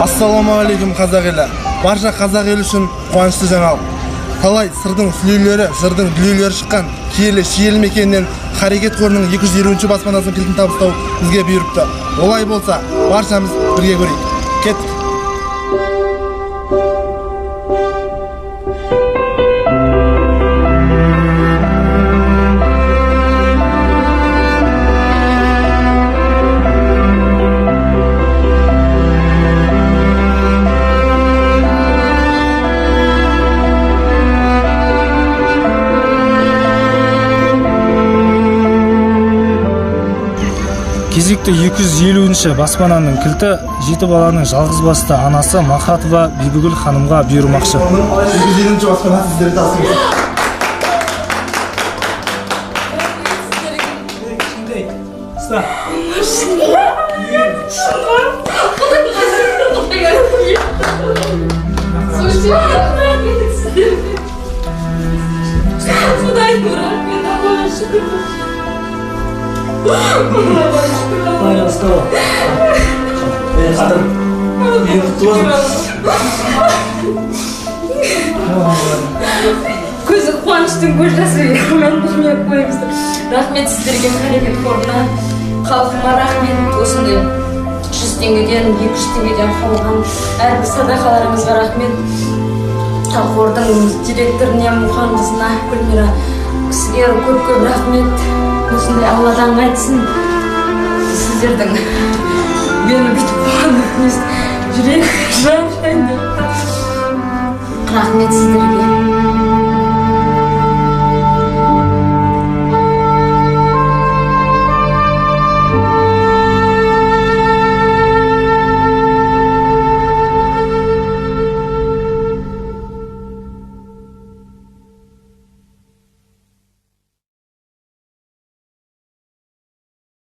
Ассалаумағалейкум қазақ елі. Барша қазақ елі үшін қуанышты жаңалық. Талай сырдың сүлейлері, жырдың дүлейлері шыққан киелі шиелі мекенінен Харекет қорының 220-ші баспанасының кілтін табыстау бізге бұйырыпты. Олай болса, баршамыз бірге көрейік. Кеттік. Кезекті 250-ші баспананың кілті 7 баланың жалғыз басты анасы Махатова Бибігүл ханымға бұйырмақшы. 250-ші баспана сіздерді тасыңыз. Көзі қуаныштың көз жасы мен білмей қойыңызды. Рахмет сіздерге, Харекет қорына, халқыма рахмет. Осындай 100 теңгеден, 200 теңгеден қалған әрбір садақаларыңызға рахмет. Қордың директорына, Мұханқызына, Гүлмира, сізге көп-көп рахмет. Осындай Алладан айтсын. Сіздердің мені бүйтіп қуанып жүрек жан рахмет сіздерге.